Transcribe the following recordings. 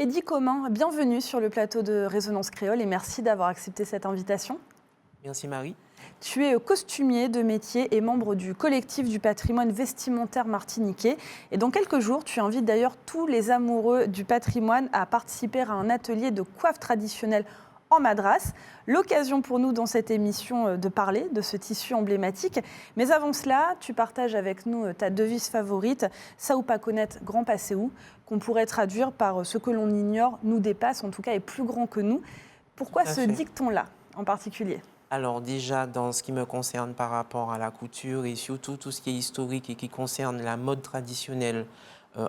Eddy Commun, bienvenue sur le plateau de Résonance Créole et merci d'avoir accepté cette invitation. Merci Marie. Tu es costumier de métier et membre du collectif du patrimoine vestimentaire martiniquais. Et dans quelques jours, tu invites d'ailleurs tous les amoureux du patrimoine à participer à un atelier de coiffe traditionnelle en Madras. L'occasion pour nous dans cette émission de parler de ce tissu emblématique. Mais avant cela, tu partages avec nous ta devise favorite, ça ou pas connaître, grand passé où, qu'on pourrait traduire par ce que l'on ignore nous dépasse, en tout cas est plus grand que nous. Pourquoi ce dicton-là en particulier ? Alors déjà, dans ce qui me concerne par rapport à la couture et surtout tout ce qui est historique et qui concerne la mode traditionnelle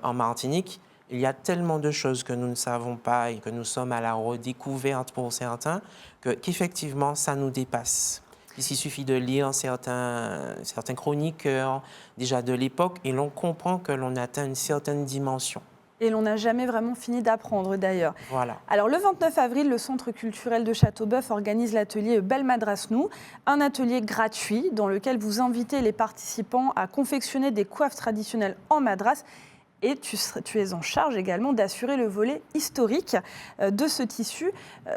en Martinique, il y a tellement de choses que nous ne savons pas et que nous sommes à la redécouverte pour certains, qu'effectivement, ça nous dépasse. Il suffit de lire certains chroniqueurs déjà de l'époque et l'on comprend que l'on atteint une certaine dimension. Et l'on n'a jamais vraiment fini d'apprendre d'ailleurs. Voilà. Alors le 29 avril, le Centre culturel de Châteauboeuf organise l'atelier Belle Madras Nou, un atelier gratuit dans lequel vous invitez les participants à confectionner des coiffes traditionnelles en madras. Et tu es en charge également d'assurer le volet historique de ce tissu.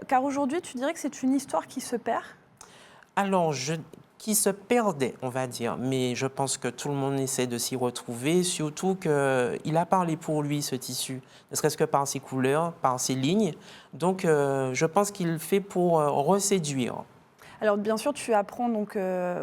Car aujourd'hui, tu dirais que c'est une histoire qui se perd ? Alors, qui se perdait, on va dire, mais je pense que tout le monde essaie de s'y retrouver, surtout qu'il a parlé pour lui, ce tissu, ne serait-ce que par ses couleurs, par ses lignes. Donc, je pense qu'il fait pour reséduire. Alors bien sûr, tu apprends donc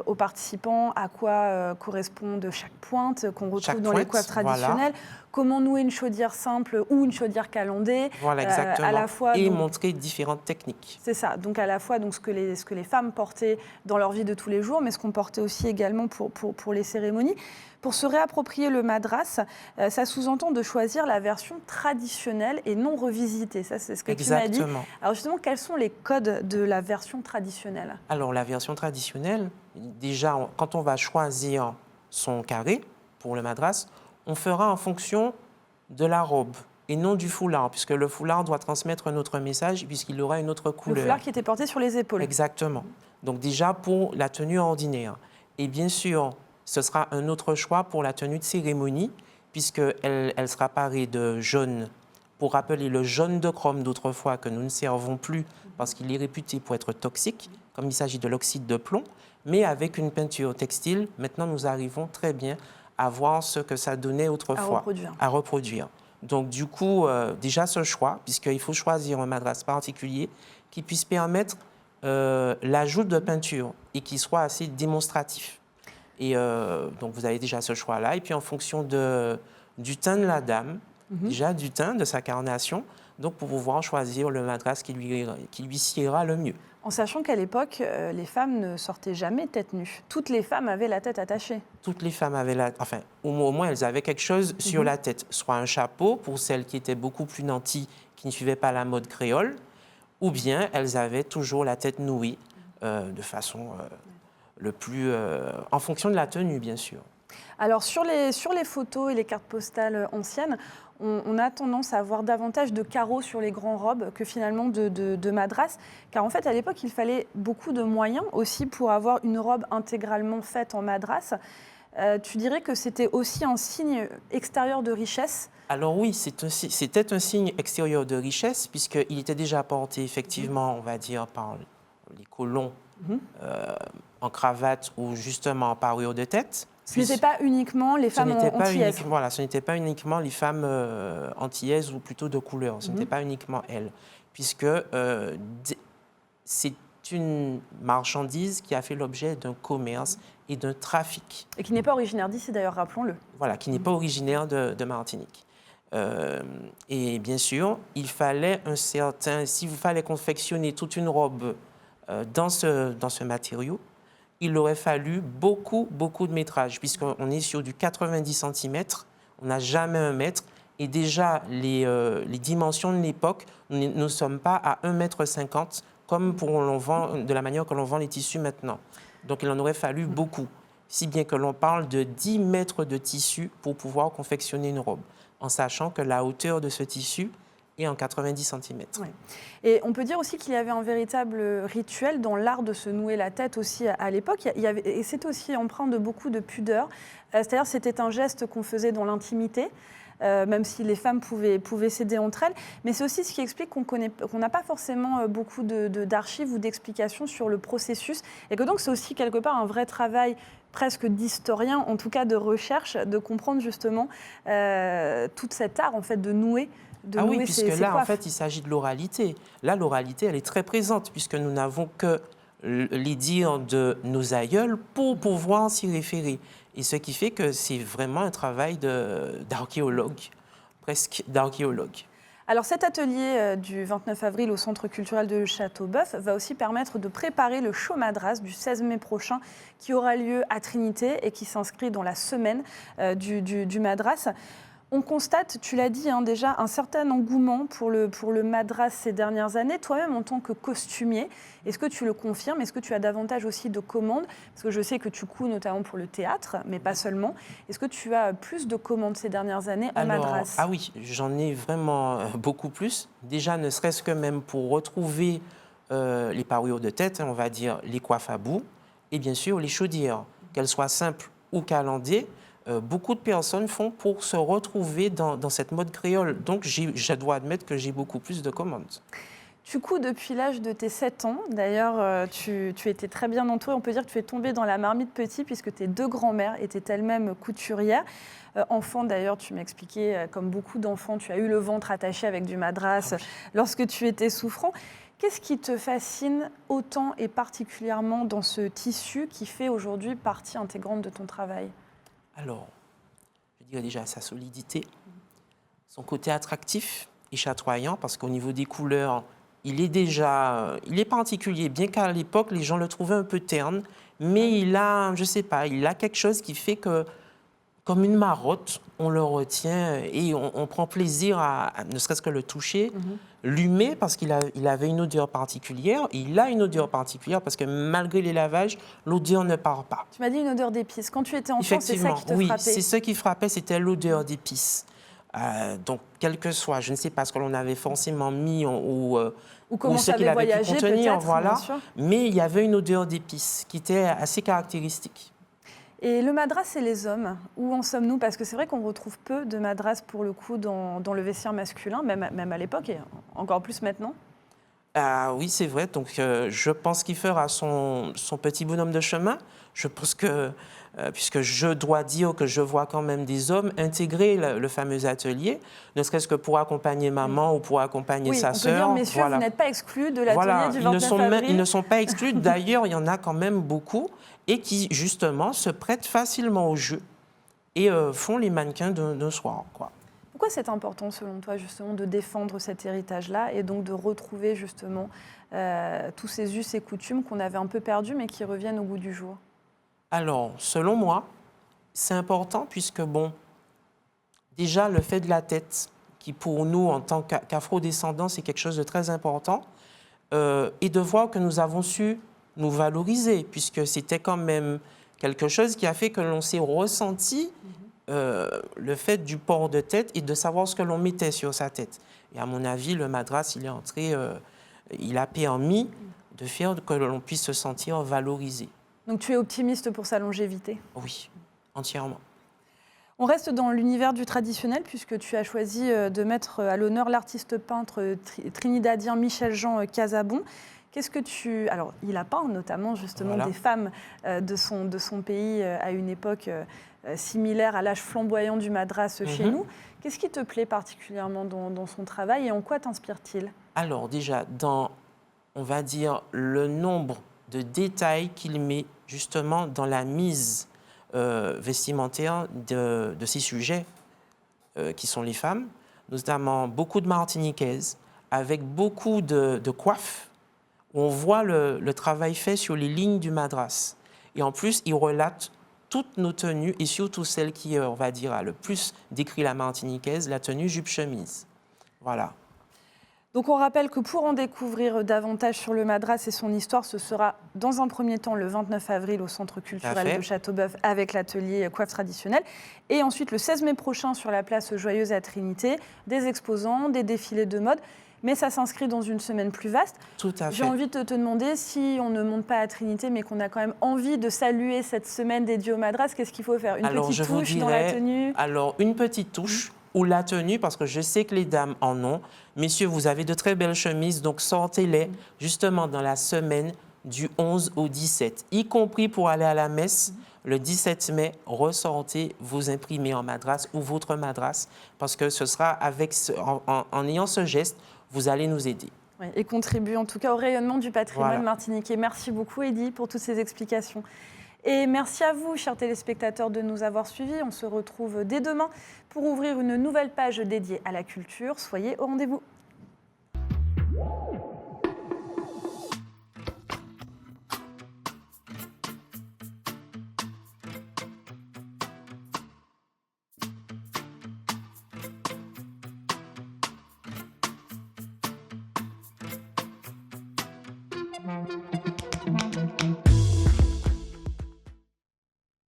aux participants à quoi correspondent chaque pointe qu'on retrouve dans les coiffes traditionnelles, voilà. Comment nouer une chaudière simple ou une chaudière calandée. Voilà, exactement. À la fois, et donc, montrer différentes techniques. C'est ça, donc à la fois donc, ce que les femmes portaient dans leur vie de tous les jours, mais ce qu'on portait aussi également pour les cérémonies. Pour se réapproprier le madras, ça sous-entend de choisir la version traditionnelle et non revisitée. Ça, c'est ce que tu m'as dit. Alors justement, quels sont les codes de la version traditionnelle ? Alors la version traditionnelle, déjà, quand on va choisir son carré pour le madras, on fera en fonction de la robe et non du foulard, puisque le foulard doit transmettre un autre message puisqu'il aura une autre couleur. Le foulard qui était porté sur les épaules. Exactement. Donc déjà pour la tenue ordinaire. Et bien sûr, ce sera un autre choix pour la tenue de cérémonie, puisqu'elle sera parée de jaune, pour rappeler le jaune de chrome d'autrefois que nous ne servons plus parce qu'il est réputé pour être toxique, comme il s'agit de l'oxyde de plomb, mais avec une peinture textile, maintenant nous arrivons très bien à voir ce que ça donnait autrefois, à reproduire. Donc du coup, déjà ce choix, puisqu'il faut choisir un madras particulier qui puisse permettre l'ajout de peinture et qui soit assez démonstratif. Et donc, vous avez déjà ce choix-là. Et puis, en fonction du teint de la dame, déjà du teint de sa carnation, donc pour pouvoir choisir le madras qui lui siera le mieux. En sachant qu'à l'époque, les femmes ne sortaient jamais tête nue. Toutes les femmes avaient la tête attachée. Toutes les femmes avaient enfin, au moins, elles avaient quelque chose sur la tête. Soit un chapeau, pour celles qui étaient beaucoup plus nanties, qui ne suivaient pas la mode créole, ou bien elles avaient toujours la tête nouée, de façon... le plus en fonction de la tenue, bien sûr. Alors, sur les photos et les cartes postales anciennes, on a tendance à avoir davantage de carreaux sur les grandes robes que finalement de madras. Car en fait, à l'époque, il fallait beaucoup de moyens aussi pour avoir une robe intégralement faite en madras. Tu dirais que c'était aussi un signe extérieur de richesse ? Alors oui, c'était un signe extérieur de richesse, puisqu'il était déjà porté, effectivement, on va dire, par les colons, en cravate ou justement en parure de tête. Ce n'était pas uniquement les femmes antillaises. Voilà, ce n'était pas uniquement les femmes antillaises ou plutôt de couleur. Ce n'était pas uniquement elles, puisque c'est une marchandise qui a fait l'objet d'un commerce et d'un trafic. Et qui n'est pas originaire d'ici d'ailleurs, rappelons-le. Voilà, qui n'est pas originaire de Martinique. Et bien sûr, il fallait s'il vous fallait confectionner toute une robe dans ce matériau, il aurait fallu beaucoup de métrage, puisqu'on est sur du 90 cm, on n'a jamais 1 mètre, et déjà les dimensions de l'époque, nous ne sommes pas à 1,50 m, comme de la manière que l'on vend les tissus maintenant. Donc il en aurait fallu beaucoup, si bien que l'on parle de 10 mètres de tissu pour pouvoir confectionner une robe, en sachant que la hauteur de ce tissu est en 90 cm. Ouais. Et on peut dire aussi qu'il y avait un véritable rituel dans l'art de se nouer la tête aussi à l'époque. Et c'était aussi empreint de beaucoup de pudeur. C'est-à-dire c'était un geste qu'on faisait dans l'intimité. même si les femmes pouvaient s'aider entre elles. Mais c'est aussi ce qui explique qu'on n'a pas forcément beaucoup d'archives ou d'explications sur le processus, et que donc c'est aussi quelque part un vrai travail presque d'historien, en tout cas de recherche, de comprendre justement tout cet art en fait de nouer. Oui, puisque là, en fait, il s'agit de l'oralité. Là, l'oralité, elle est très présente, puisque nous n'avons que les dires de nos aïeuls pour pouvoir s'y référer. Et ce qui fait que c'est vraiment un travail d'archéologue, presque d'archéologue. Alors cet atelier du 29 avril au Centre culturel de Châteaubœuf va aussi permettre de préparer le show Madras du 16 mai prochain qui aura lieu à Trinité et qui s'inscrit dans la semaine du Madras. On constate, tu l'as dit déjà, un certain engouement pour le Madras ces dernières années. Toi-même, en tant que costumier, est-ce que tu le confirmes? Est-ce que tu as davantage aussi de commandes? Parce que je sais que tu couds notamment pour le théâtre, mais pas seulement. Est-ce que tu as plus de commandes ces dernières années en Madras? Ah oui, j'en ai vraiment beaucoup plus. Déjà, ne serait-ce que même pour retrouver les parures de tête, on va dire les coiffes à bout, et bien sûr les chaudières, qu'elles soient simples ou calandées. Beaucoup de personnes font pour se retrouver dans cette mode créole. Donc, je dois admettre que j'ai beaucoup plus de commandes. Tu couds depuis l'âge de tes 7 ans. D'ailleurs, tu étais très bien entourée. On peut dire que tu es tombée dans la marmite petit puisque tes deux grands-mères étaient elles-mêmes couturières. Enfant, d'ailleurs, tu m'expliquais, comme beaucoup d'enfants, tu as eu le ventre attaché avec du madras lorsque tu étais souffrant. Qu'est-ce qui te fascine autant et particulièrement dans ce tissu qui fait aujourd'hui partie intégrante de ton travail? Alors, je dirais déjà sa solidité, son côté attractif et chatoyant, parce qu'au niveau des couleurs, il est particulier, bien qu'à l'époque, les gens le trouvaient un peu terne, mais il a, je ne sais pas, il a quelque chose qui fait que, comme une marotte, on le retient et on prend plaisir à ne serait-ce que le toucher, l'humer, parce qu'il avait une odeur particulière. Et il a une odeur particulière parce que malgré les lavages, l'odeur ne part pas. Tu m'as dit une odeur d'épices. Quand tu étais enfant, c'est ça qui te frappait? Oui, c'est ce qui frappait, c'était l'odeur d'épices. Donc, quel que soit, je ne sais pas ce que l'on avait forcément mis ou ce qu'il avait pu contenir, voilà. Mais il y avait une odeur d'épices qui était assez caractéristique. Et le madras et les hommes, où en sommes-nous? Parce que c'est vrai qu'on retrouve peu de madras pour le coup dans le vestiaire masculin, même à l'époque et encore plus maintenant. Oui, c'est vrai. Donc, je pense qu'il fera son petit bonhomme de chemin. Je pense que, puisque je dois dire que je vois quand même des hommes intégrer le fameux atelier, ne serait-ce que pour accompagner maman ou pour accompagner sa sœur. Oui, on peut dire, messieurs, vous n'êtes pas exclus de l'atelier du 29 avril. Ils ne sont pas exclus. D'ailleurs, il y en a quand même beaucoup et qui, justement, se prêtent facilement au jeu et font les mannequins d'un soir, quoi. Pourquoi c'est important, selon toi, justement, de défendre cet héritage-là et donc de retrouver, justement, tous ces us et coutumes qu'on avait un peu perdus, mais qui reviennent au goût du jour? Alors, selon moi, c'est important puisque, bon, déjà, le fait de la tête, qui pour nous, en tant qu'afro-descendants, c'est quelque chose de très important, et de voir que nous avons su nous valoriser, puisque c'était quand même quelque chose qui a fait que l'on s'est ressenti le fait du port de tête et de savoir ce que l'on mettait sur sa tête. Et à mon avis, le madras, il est entré, il a permis de faire que l'on puisse se sentir valorisé. Donc tu es optimiste pour sa longévité? Oui, entièrement. On reste dans l'univers du traditionnel puisque tu as choisi de mettre à l'honneur l'artiste peintre trinidadien Michel-Jean Casabon. Qu'est-ce que tu... Alors, il a peint notamment justement des femmes de son pays à une époque similaire à l'âge flamboyant du madras chez nous. Qu'est-ce qui te plaît particulièrement dans son travail et en quoi t'inspire-t-il? Alors déjà, dans, on va dire, le nombre de détails qu'il met justement dans la mise vestimentaire de ces sujets qui sont les femmes, notamment beaucoup de martiniquaises, avec beaucoup de coiffes. On voit le travail fait sur les lignes du madras. Et en plus, il relate toutes nos tenues, et surtout celle qui, on va dire, a le plus décrit la martiniquaise, la tenue jupe-chemise. Voilà. Donc on rappelle que pour en découvrir davantage sur le madras et son histoire, ce sera dans un premier temps le 29 avril au Centre culturel de Châteaubœuf avec l'atelier coiffe traditionnelle. Et ensuite le 16 mai prochain sur la place Joyeuse à Trinité, des exposants, des défilés de mode. Mais ça s'inscrit dans une semaine plus vaste. Tout à fait. J'ai envie de te demander, si on ne monte pas à Trinité, mais qu'on a quand même envie de saluer cette semaine dédiée au madras, qu'est-ce qu'il faut faire? Une petite touche dans la tenue? Alors, une petite touche. ou la tenue, parce que je sais que les dames en ont. Messieurs, vous avez de très belles chemises, donc sortez-les justement dans la semaine du 11 au 17, y compris pour aller à la messe. Le 17 mai, ressortez vos imprimés en madras ou votre madras, parce que ce sera en ayant ce geste, vous allez nous aider. Oui, et contribuer en tout cas au rayonnement du patrimoine Voilà. martiniquais. Merci beaucoup, Eddy, pour toutes ces explications. Et merci à vous, chers téléspectateurs, de nous avoir suivis. On se retrouve dès demain pour ouvrir une nouvelle page dédiée à la culture. Soyez au rendez-vous.